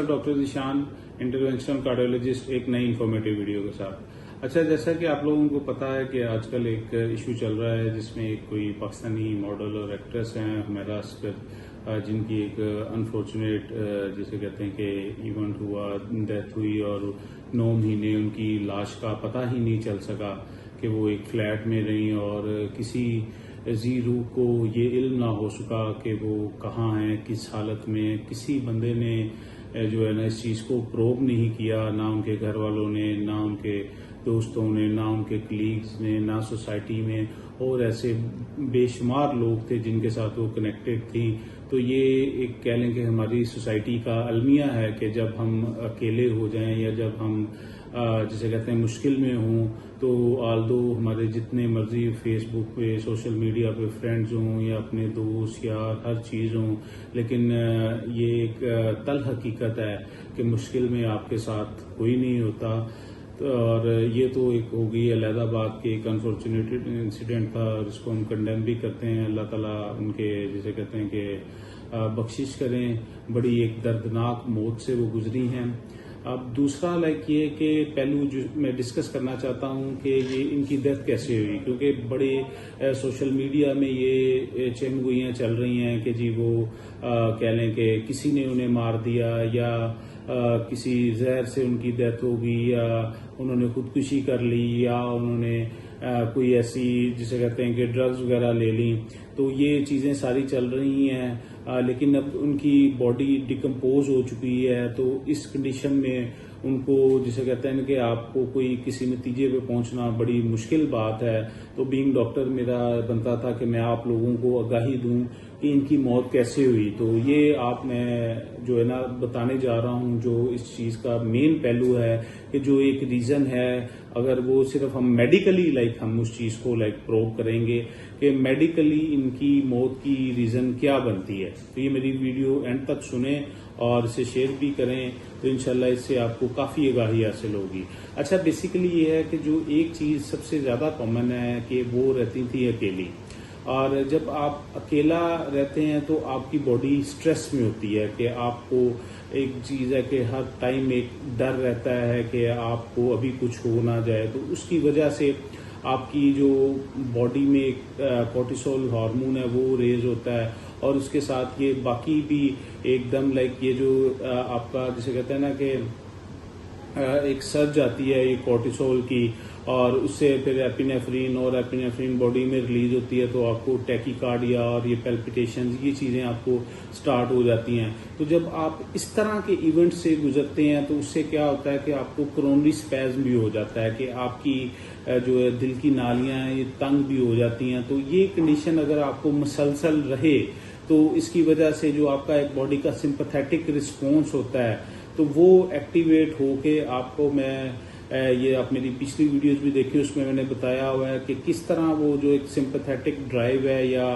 नमस्कार, डॉक्टर निशान, interventional cardiologist, एक नई इन्फॉर्मेटिव वीडियो के साथ। अच्छा, जैसा कि आप लोगों को पता है कि आजकल एक इशू चल रहा है जिसमें एक कोई पाकिस्तानी मॉडल और एक्ट्रेस हैं हुमैरा असगर, जिनकी एक अनफॉर्चुनेट जिसे कहते हैं कि इवेंट हुआ, डेथ हुई और 9 महीने उनकी लाश का पता ही नहीं चल सका कि वो एक फ्लैट में रही और किसी जी रूह को ये इल्म ना हो सका कि वो कहाँ हैं, किस हालत में। किसी बंदे ने जो है ना इस चीज़ को प्रोब नहीं किया, ना उनके घर वालों ने, ना उनके दोस्तों ने, ना उनके कलीग्स ने, ना सोसाइटी में और ऐसे बेशुमार लोग थे जिनके साथ वो कनेक्टेड थी। तो ये एक कह लें कि हमारी सोसाइटी का अलमिया है कि जब हम अकेले हो जाएं या जब हम जिसे कहते हैं मुश्किल में हों, तो आल्दो हमारे जितने मर्जी फेसबुक पे, सोशल मीडिया पे फ्रेंड्स हों या अपने दोस्त यार हर चीज़ हों, लेकिन ये एक तल हकीकत है कि मुश्किल में आपके साथ कोई नहीं होता। और ये तो एक हो गई अलहदा बात कि एक अनफॉर्चुनेट इंसिडेंट था और इसको हम कंडेम भी करते हैं। अल्लाह ताला उनके जिसे कहते हैं कि बख्शिश करें, बड़ी एक दर्दनाक मौत से वो गुजरी हैं। अब दूसरा ये कि पहलू जो मैं डिस्कस करना चाहता हूं कि ये इनकी डेथ कैसे हुई, क्योंकि बड़े सोशल मीडिया में ये चमगुइयाँ चल रही हैं कि जी वो कह लें कि किसी ने उन्हें मार दिया या किसी जहर से उनकी डेथ होगी या उन्होंने खुदकुशी कर ली या उन्होंने कोई ऐसी जिसे कहते हैं कि ड्रग्स वगैरह ले ली। तो ये चीज़ें सारी चल रही हैं, लेकिन अब उनकी बॉडी डिकम्पोज हो चुकी है। तो इस कंडीशन में उनको जिसे कहते हैं कि आपको कोई किसी नतीजे पे पहुंचना बड़ी मुश्किल बात है। तो बीइंग डॉक्टर मेरा बनता था कि मैं आप लोगों को आगाही दूं कि इनकी मौत कैसे हुई। तो ये आप मैं जो है ना बताने जा रहा हूं, जो इस चीज़ का मेन पहलू है कि जो एक रीज़न है, अगर वो सिर्फ हम मेडिकली हम उस चीज़ को प्रूव करेंगे कि मेडिकली इनकी मौत की रीज़न क्या बनती है। तो ये मेरी वीडियो एंड तक सुने और इसे शेयर भी करें, तो इंशाल्लाह इससे आपको काफ़ी आगाही हासिल होगी। अच्छा, बेसिकली ये है कि जो एक चीज़ सबसे ज़्यादा कॉमन है कि वो रहती थी अकेली, और जब आप अकेला रहते हैं तो आपकी बॉडी स्ट्रेस में होती है कि आपको एक चीज़ है कि हर टाइम एक डर रहता है कि आपको अभी कुछ हो ना जाए। तो उसकी वजह से आपकी जो बॉडी में कोर्टिसोल हार्मोन है वो रेज होता है और उसके साथ ये बाकी भी एकदम ये जो आपका जिसे कहते हैं ना कि एक सर्ज आती है ये कोर्टिसोल की, और उससे फिर एपिनेफ्रिन और एपिनेफ्रिन बॉडी में रिलीज होती है, तो आपको टैकीकार्डिया और ये पैल्पिटेशन ये चीज़ें आपको स्टार्ट हो जाती हैं। तो जब आप इस तरह के इवेंट से गुजरते हैं तो उससे क्या होता है कि आपको कोरोनरी स्पैज्म भी हो जाता है कि आपकी जो है दिल की नालियां हैं ये तंग भी हो जाती हैं। तो ये कंडीशन अगर आपको मुसलसल रहे तो इसकी वजह से जो आपका एक बॉडी का सिंपैथेटिक रिस्पॉन्स होता है तो वो एक्टिवेट होके आपको, मैं ये आप मेरी पिछली वीडियोस भी देखी, उसमें मैंने बताया हुआ है कि किस तरह वो जो एक सिंपैथेटिक ड्राइव है या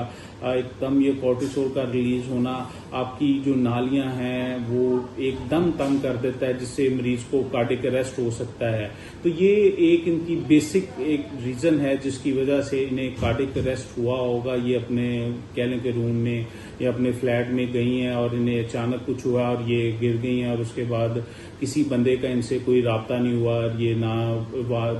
एकदम ये कोर्टिसोल का रिलीज होना आपकी जो नालियां हैं वो एकदम तंग कर देता है, जिससे मरीज को कार्डियक अरेस्ट हो सकता है। तो ये एक इनकी बेसिक एक रीजन है जिसकी वजह से इन्हें कार्डियक अरेस्ट हुआ होगा। ये अपने कह लें कि रूम में या अपने फ्लैट में गई हैं और इन्हें अचानक कुछ हुआ और ये गिर गई हैं और उसके बाद किसी बंदे का इनसे कोई राब्ता नहीं हुआ और ये ना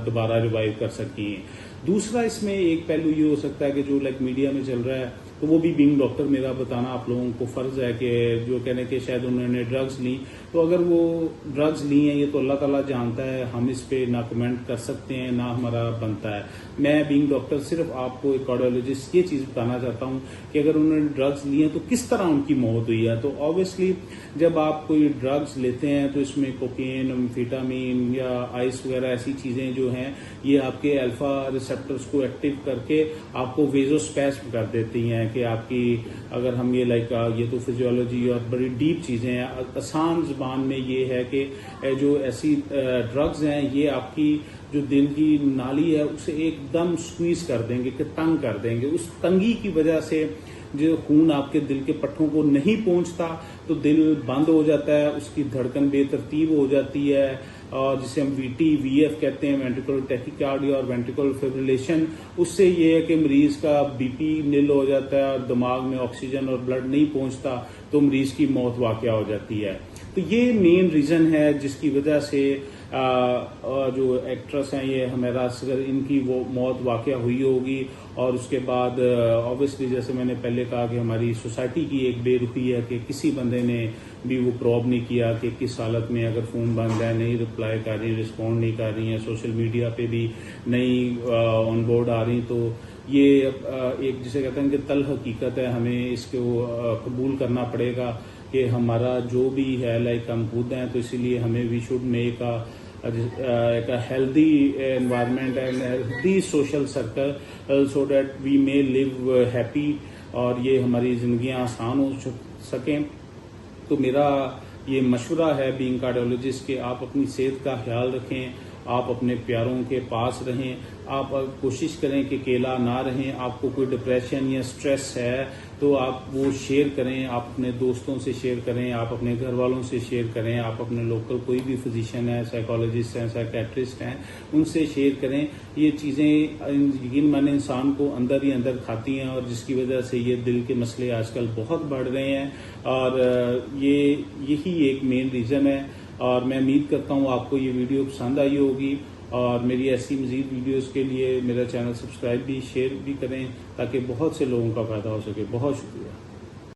दोबारा रिवाइव कर सकी हैं। दूसरा इसमें एक पहलू ये हो सकता है कि जो मीडिया में चल रहा है, तो वो भी बीइंग डॉक्टर मेरा बताना आप लोगों को फर्ज है कि जो कहने के शायद उन्होंने ड्रग्स ली। तो अगर वो ड्रग्स ली हैं ये तो अल्लाह ताला जानता है, हम इस पे ना कमेंट कर सकते हैं, ना हमारा बनता है। मैं बीइंग डॉक्टर सिर्फ आपको एक कार्डियोलॉजिस्ट ये चीज़ बताना चाहता हूँ कि अगर उन्होंने ड्रग्स लिए हैं तो किस तरह उनकी मौत हुई है। तो ऑब्वियसली जब आप कोई ड्रग्स लेते हैं तो इसमें कोकेन, एम्फेटामिन या आइस वगैरह ऐसी चीज़ें जो हैं ये आपके अल्फा रिसेप्टर्स को एक्टिव करके आपको वेजोस्पैस्म कर देती हैं कि आपकी, अगर हम ये तो फिजियोलॉजी और बड़ी डीप चीज़ें हैं। आसान ज़बान में ये है कि जो ऐसी ड्रग्स हैं ये आपकी जो दिल की नाली है उसे एकदम स्क्वीज कर देंगे कि तंग कर देंगे। उस तंगी की वजह से जो खून आपके दिल के पट्टों को नहीं पहुंचता तो दिल बंद हो जाता है, उसकी धड़कन बेतरतीब हो जाती है, और जिसे हम वीटी वीएफ कहते हैं, वेंट्रिकुलर टैकीकार्डिया और वेंट्रिकुलर फिब्रिलेशन। उससे ये है कि मरीज का बीपी निल हो जाता है और दिमाग में ऑक्सीजन और ब्लड नहीं पहुंचता तो मरीज की मौत वाक़या हो जाती है। तो ये मेन रीजन है जिसकी वजह से जो एक्ट्रेस हैं ये हुमैरा असगर, इनकी वो मौत वाक़या हुई होगी। और उसके बाद ऑब्वियसली जैसे मैंने पहले कहा कि हमारी सोसाइटी की एक बेरुखी है कि किसी बंदे ने भी वो प्रॉब नहीं किया कि किस हालत में, अगर फ़ोन बंद है, नहीं रिप्लाई कर रही, रिस्पॉन्ड नहीं कर रही हैं, सोशल मीडिया पे भी नहीं ऑन बोर्ड आ रही। तो ये एक जिसे कहते हैं कि तल हकीकत है, हमें इसको कबूल करना पड़ेगा कि हमारा जो भी है लाइक हम खुद हैं, तो इसीलिए हमें वी शुड मेक एक healthy environment and healthy social circle so that we may live happy, और ये हमारी जिंदगियां आसान हो सकें। तो मेरा ये मशवरा है बीइंग कार्डियोलॉजिस्ट कि आप अपनी सेहत का ख्याल रखें, आप अपने प्यारों के पास रहें, आप कोशिश करें कि अकेला ना रहें। आपको कोई डिप्रेशन या स्ट्रेस है तो आप वो शेयर करें, आप अपने दोस्तों से शेयर करें, आप अपने घर वालों से शेयर करें, आप अपने लोकल कोई भी फिजिशियन है, साइकोलॉजिस्ट हैं, साइकेट्रिस्ट हैं, उनसे शेयर करें। ये चीज़ें यकीन माने इंसान को अंदर ही अंदर खाती हैं और जिसकी वजह से ये दिल के मसले आजकल बहुत बढ़ रहे हैं, और यही एक मेन रीज़न है। और मैं उम्मीद करता हूँ आपको ये वीडियो पसंद आई होगी, और मेरी ऐसी मज़ीद वीडियोस के लिए मेरा चैनल सब्सक्राइब भी शेयर भी करें ताकि बहुत से लोगों का फ़ायदा हो सके। बहुत शुक्रिया।